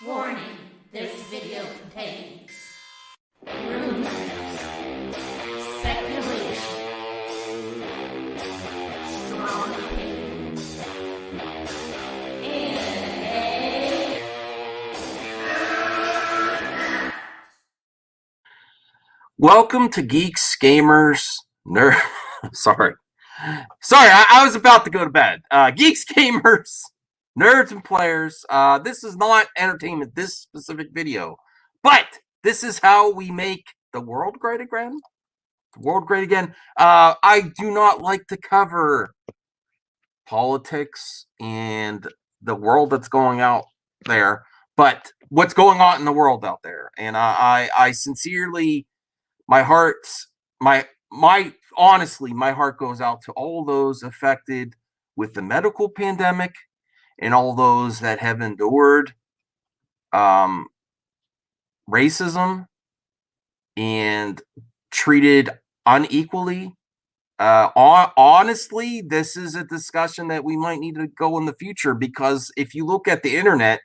Warning, this video contains rumors, speculation, strong opinions, and Welcome to Geeks, Gamers, Nerd. Sorry. I was about to go to bed. Geeks, Gamers, Nerds, and Players. This is not entertainment, this specific video. But this is how we make the world great again. The world great again. I do not like to cover politics and the world that's going out there, but what's going on in the world out there. And I sincerely, my heart's my honestly, my heart goes out to all those affected with the medical pandemic and all those that have endured um, racism and treated unequally. Honestly, this is a discussion that we might need to go in the future, because if you look at the internet,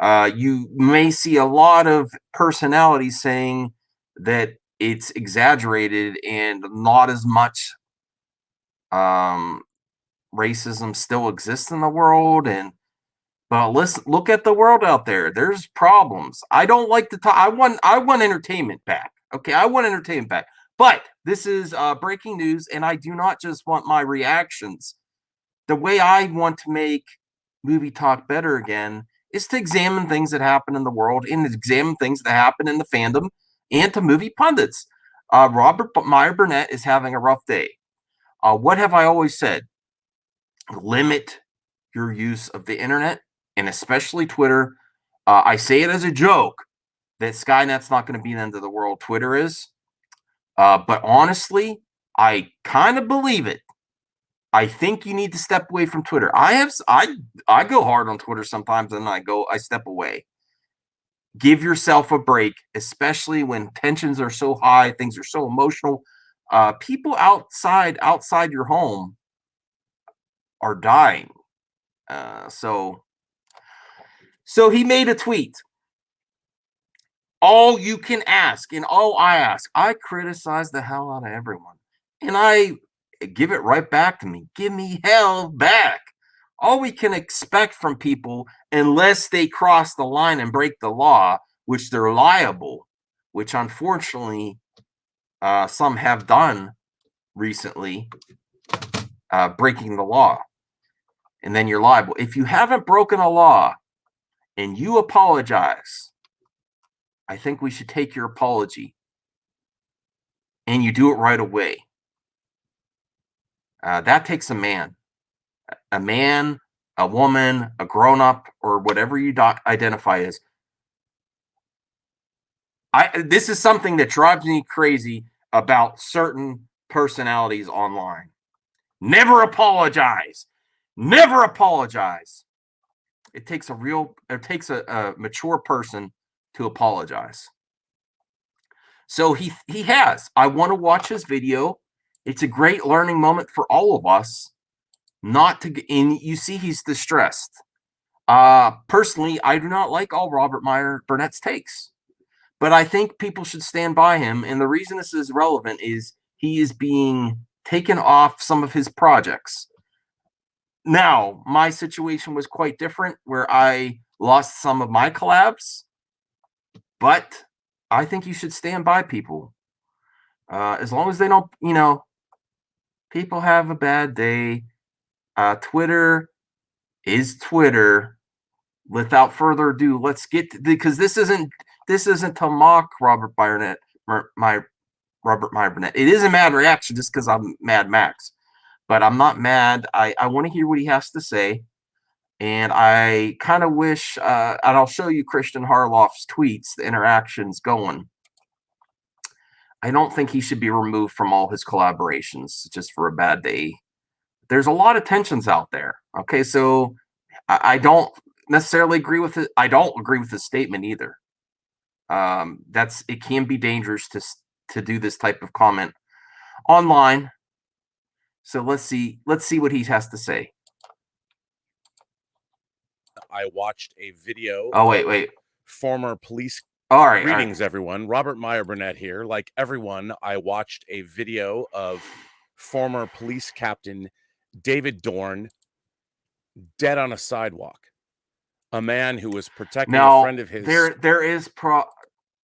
you may see a lot of personalities saying that it's exaggerated and not as much um, racism still exists in the world. And but listen, look at the world out there. There's problems. I don't like to talk. I want entertainment back. Okay, I want entertainment back. But this is breaking news, and I do not just want my reactions. The way I want to make movie talk better again is to examine things that happen in the world and examine things that happen in the fandom and to movie pundits. Robert Meyer Burnett is having a rough day. What have I always said? Limit your use of the internet, and especially Twitter. I say it as a joke that Skynet's not going to be the end of the world. Twitter is. But honestly, I kind of believe it. I think you need to step away from Twitter. I go hard on Twitter sometimes, and I step away. Give yourself a break, especially when tensions are so high, things are so emotional. People outside your home are dying. So he made a tweet. All you can ask, and all I ask, I criticize the hell out of everyone, and I give it right back to me. Give me hell back. All we can expect from people, unless they cross the line and break the law, which they're liable, which unfortunately some have done recently, breaking the law, and then you're liable. If you haven't broken a law and you apologize, I think we should take your apology, and you do it right away. That takes a man, a woman, a grown up, or whatever you identify as. This is something that drives me crazy about certain personalities online. Never apologize. Never apologize. It takes a mature person to apologize. So he has. I want to watch his video. It's a great learning moment for all of us. Not to, and you see he's distressed. Personally, I do not like all Robert Meyer Burnett's takes, but I think people should stand by him. And the reason this is relevant is he is being taken off some of his projects. Now, my situation was quite different, where I lost some of my collabs, but I think you should stand by people. As long as they don't, people have a bad day. Twitter is Twitter. Without further ado, let's get to, because this isn't to mock Robert Burnett, Robert Meyer Burnett. It is a mad reaction just because I'm Mad Max, but I'm not mad. I want to hear what he has to say, and I kind of wish, and I'll show you Christian Harloff's tweets, the interactions going. I don't think he should be removed from all his collaborations just for a bad day. There's a lot of tensions out there. Okay, so I don't necessarily agree with it. I don't agree with his statement either. It can be dangerous to do this type of comment online. So let's see what he has to say. I watched a video Oh, of wait. former police. All right. Greetings, everyone. Robert Meyer Burnett here. Like everyone, I watched a video of former police captain David Dorn dead on a sidewalk. A man who was protecting a friend of his. There is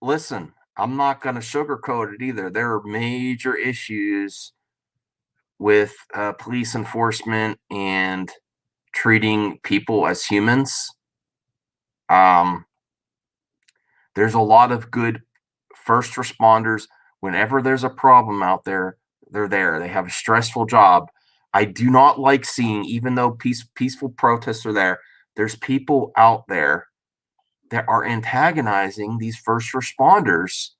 listen, I'm not going to sugarcoat it either. There are major issues with police enforcement and treating people as humans. There's a lot of good first responders. Whenever there's a problem out there, they're there. They have a stressful job. I do not like seeing, even though peaceful protests are there, there's people out there that are antagonizing these first responders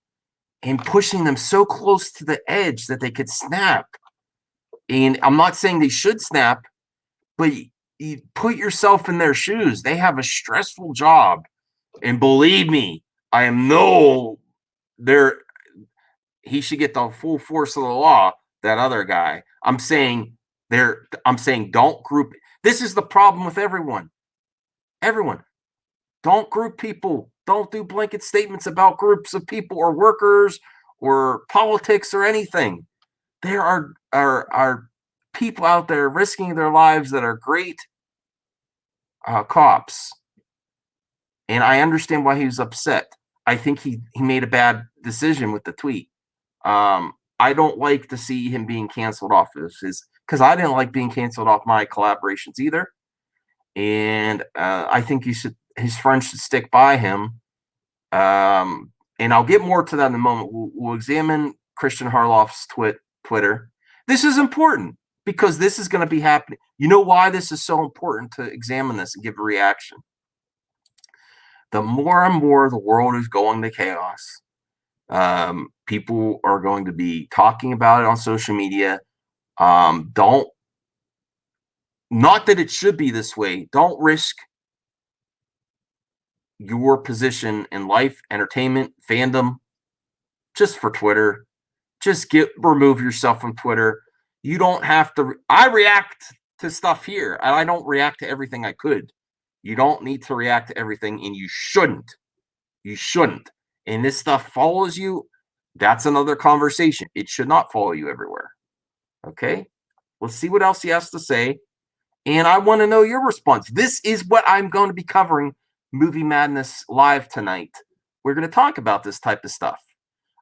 and pushing them so close to the edge that they could snap. And I'm not saying they should snap, but you put yourself in their shoes. They have a stressful job. And believe me, I am he should get the full force of the law, that other guy. I'm saying don't group. This is the problem with everyone. Everyone. Don't group people. Don't do blanket statements about groups of people or workers or politics or anything. There are people out there risking their lives that are great cops. And I understand why he was upset. I think he made a bad decision with the tweet. I don't like to see him being canceled off because I didn't like being canceled off my collaborations either. And I think his friends should stick by him. And I'll get more to that in a moment. We'll examine Christian Harloff's Twitter. This is important because this is going to be happening. You know why this is so important to examine this and give a reaction? The more and more the world is going to chaos, people are going to be talking about it on social media. Not that it should be this way. Don't risk your position in life, entertainment, fandom, just for Twitter. Just remove yourself from Twitter. You don't have to. I react to stuff here, and I don't react to everything I could. You don't need to react to everything, and you shouldn't. You shouldn't. And this stuff follows you. That's another conversation. It should not follow you everywhere. Okay? Let's see what else he has to say. And I want to know your response. This is what I'm going to be covering Movie Madness Live tonight. We're going to talk about this type of stuff.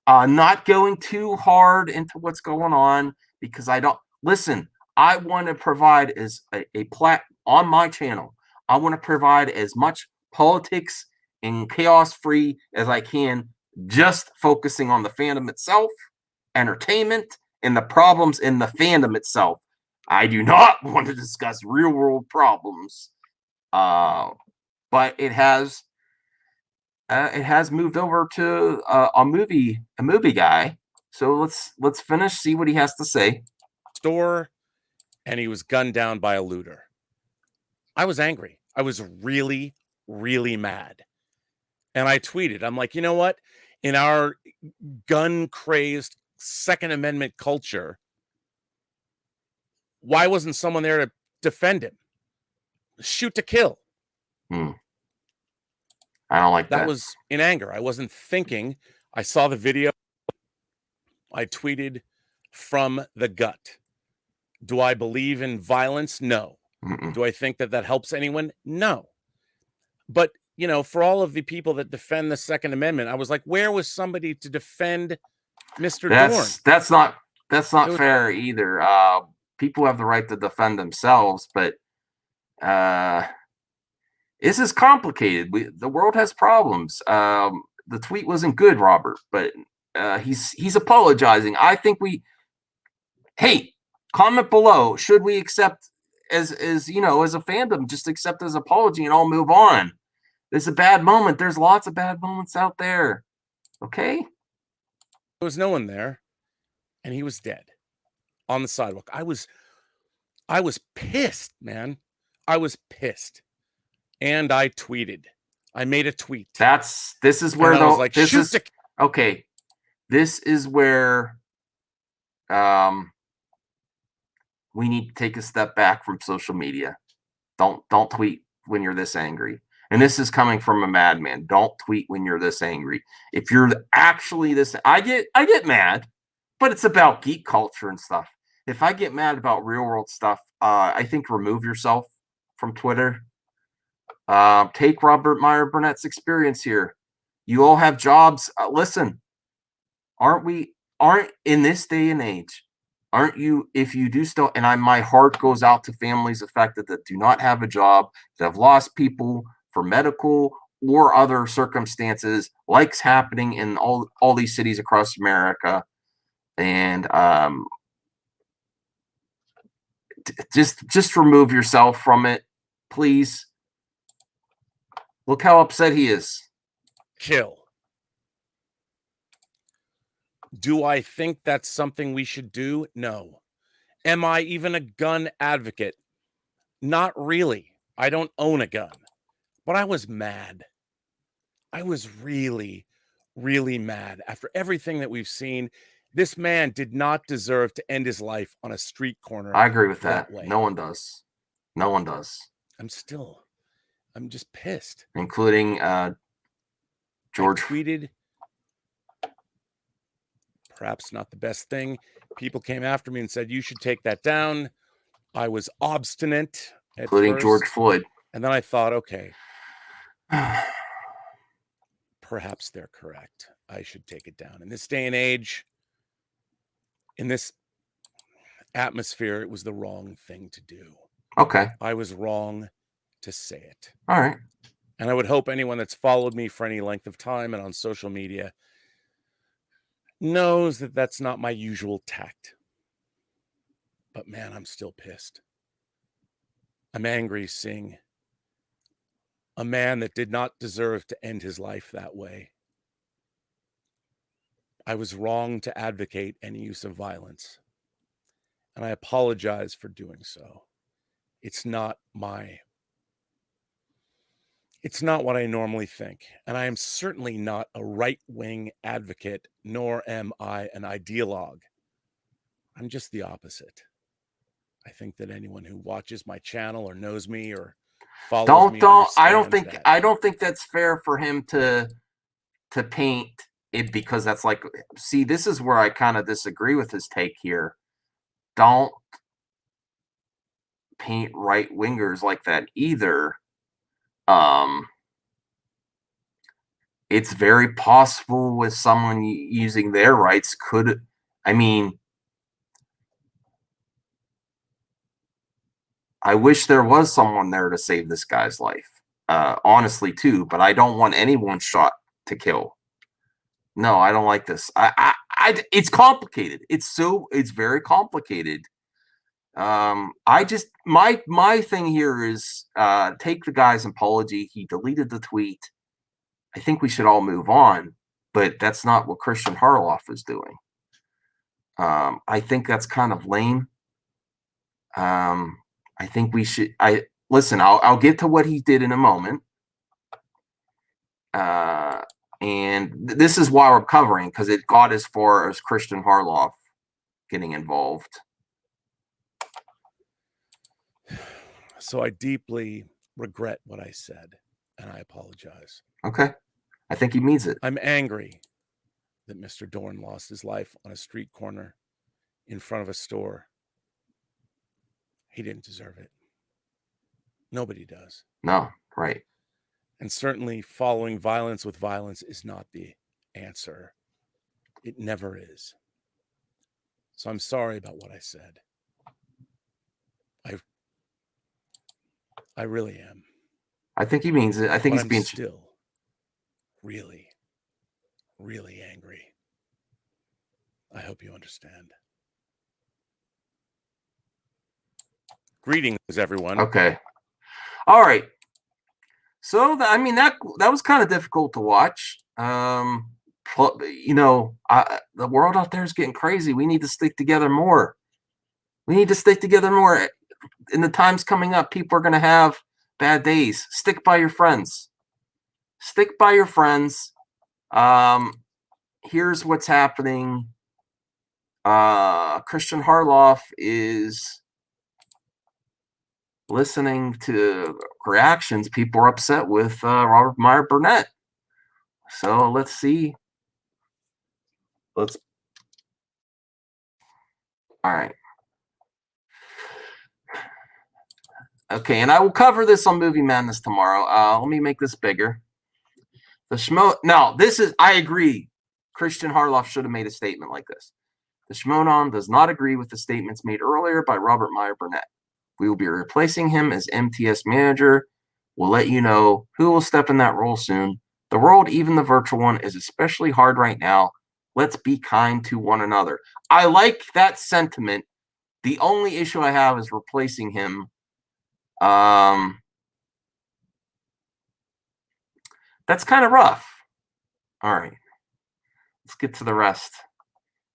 Not going too hard into what's going on because I don't listen. I want to provide as a plat on my channel. I want to provide as much politics and chaos free as I can, just focusing on the fandom itself, entertainment, and the problems in the fandom itself. I do not want to discuss real world problems, but it has moved over to a movie guy. So let's finish, see what he has to say. Store, and he was gunned down by a looter. I was angry. I was really, really mad. And I tweeted, I'm like, you know what? In our gun crazed Second Amendment culture, why wasn't someone there to defend him? Shoot to kill. I don't like that. That was in anger. I wasn't thinking. I saw the video. I tweeted from the gut. Do I believe in violence? No. Mm-mm. Do I think that helps anyone? No. But, you know, for all of the people that defend the Second Amendment, I was like, where was somebody to defend Mr. Dorn? That's not fair either. People have the right to defend themselves, but this is complicated. The world has problems. The tweet wasn't good, Robert, but he's apologizing. I think hey, comment below. Should we accept as a fandom, just accept his apology and all move on? There's a bad moment. There's lots of bad moments out there. Okay? There was no one there, and he was dead on the sidewalk. I was pissed, man. I was pissed. And I tweeted. I made a tweet. This is where okay. This is where we need to take a step back from social media. Don't tweet when you're this angry. And this is coming from a madman. Don't tweet when you're this angry. If you're actually this, I get mad, but it's about geek culture and stuff. If I get mad about real world stuff, I think remove yourself from Twitter. Take Robert Meyer Burnett's experience here. You all have jobs. Listen, aren't in this day and age, aren't you, if you do still, and my heart goes out to families affected that do not have a job, that have lost people for medical or other circumstances, like's happening in all these cities across America. And just remove yourself from it, please. Look how upset he is. Kill. Do I think that's something we should do? No. Am I even a gun advocate? Not really. I don't own a gun. But I was mad. I was really, really mad. After everything that we've seen, this man did not deserve to end his life on a street corner. I agree with that. way. No one does. No one does. I'm just pissed. Including George. I tweeted, perhaps not the best thing. People came after me and said, you should take that down. I was obstinate. Including first, George Floyd. And then I thought, okay, perhaps they're correct. I should take it down. In this day and age, in this atmosphere, it was the wrong thing to do. Okay. I was wrong to say it. All right. And I would hope anyone that's followed me for any length of time and on social media knows that that's not my usual tact. But man, I'm still pissed. I'm angry seeing a man that did not deserve to end his life that way. I was wrong to advocate any use of violence, and I apologize for doing so. It's not what I normally think, and I am certainly not a right-wing advocate, nor am I an ideologue. I'm just the opposite. I think that anyone who watches my channel or knows me or follows me I don't think that's fair for him to paint it, because that's like, see, this is where I kind of disagree with his take here. Don't paint right wingers like that either. It's very possible with someone using their rights could, I mean, I wish there was someone there to save this guy's life, honestly, too. But I don't want anyone shot to kill. No, I don't like this. It's complicated. It's very complicated. My thing here is take the guy's apology. He deleted the tweet. I think we should all move on, but that's not what Christian Harloff is doing. I think that's kind of lame. I think we should. Listen. I'll get to what he did in a moment. And this is why we're covering, because it got as far as Christian Harloff getting involved. So I deeply regret what I said, and I apologize. Okay. I think he means it. I'm angry that Mr. Dorn lost his life on a street corner in front of a store. He didn't deserve it. Nobody does. No, right. And certainly following violence with violence is not the answer. It never is. So I'm sorry about what I said. I really am. I think he means it. I think But he's being still really, really angry. I hope you understand. Greetings, everyone. Okay. All right. So that was kind of difficult to watch. The world out there is getting crazy. We need to stick together more. In the times coming up, people are going to have bad days. Stick by your friends. Here's what's happening. Christian Harloff is listening to reactions, people are upset with Robert Meyer Burnett. So let's see. All right. Okay, and I will cover this on Movie Madness tomorrow. Let me make this bigger. The Schmo. Now, this is. I agree. Christian Harloff should have made a statement like this. The Schmonon does not agree with the statements made earlier by Robert Meyer Burnett. We will be replacing him as MTS manager. We'll let you know who will step in that role soon. The world, even the virtual one, is especially hard right now. Let's be kind to one another. I like that sentiment. The only issue I have is replacing him. That's kind of rough. All right. Let's get to the rest.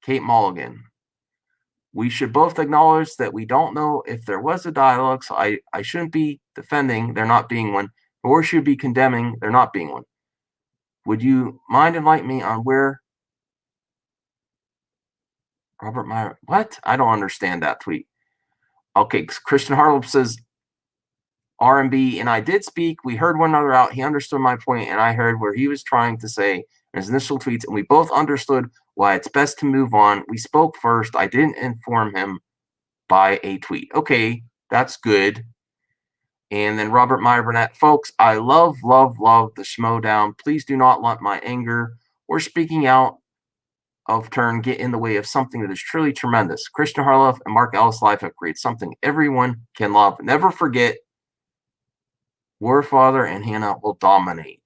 Kate Mulligan. We should both acknowledge that we don't know if there was a dialogue, so I shouldn't be defending there not being one, or should be condemning there not being one. Would you mind enlightening me on where Robert Meyer? What? I don't understand that tweet. Okay, Christian Harlow says R&B and I did speak. We heard one another out. He understood my point, and I heard where he was trying to say in his initial tweets, and we both understood why it's best to move on. We spoke first. I didn't inform him by a tweet. Okay, that's good. And then Robert Meyer Burnett, folks, I love the Schmodown. Please do not let my anger or speaking out of turn get in the way of something that is truly tremendous. Christian Harloff and Mark Ellis Live have created something everyone can love. Never forget, Warfather and Hannah will dominate.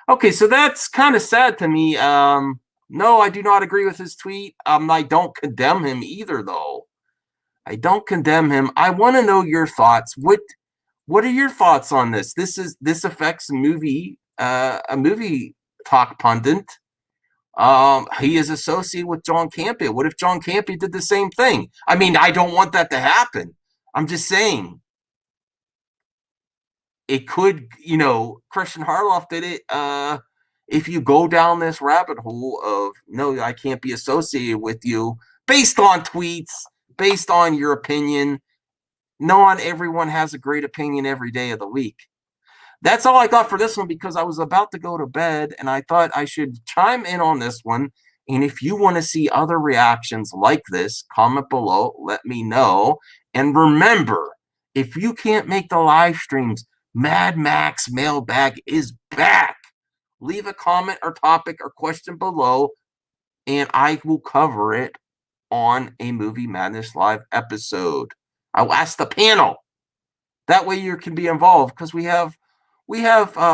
Okay, so that's kind of sad to me. No, I do not agree with his tweet. I don't condemn him either, though. I don't condemn him. I want to know your thoughts. What are your thoughts on this? This affects a movie talk pundit. He is associated with John Campea. What if John Campea did the same thing? I mean, I don't want that to happen. I'm just saying it could, Christian Harloff did it. If you go down this rabbit hole of, no, I can't be associated with you based on tweets, based on your opinion. Not everyone has a great opinion every day of the week. That's all I got for this one because I was about to go to bed and I thought I should chime in on this one. And if you want to see other reactions like this, comment below, let me know. And remember, if you can't make the live streams, Mad Max Mailbag is back. Leave a comment or topic or question below, and I will cover it on a Movie Madness Live episode. I will ask the panel. That way you can be involved because we have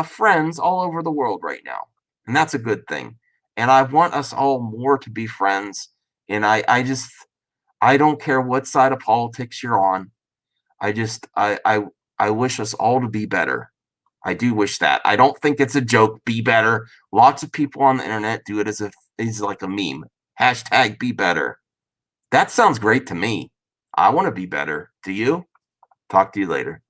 friends all over the world right now, and that's a good thing. And I want us all more to be friends. And I don't care what side of politics you're on. I wish us all to be better. I do wish that. I don't think it's a joke. Be better. Lots of people on the internet do it as if it's like a meme. Hashtag be better. That sounds great to me. I want to be better. Do you? Talk to you later.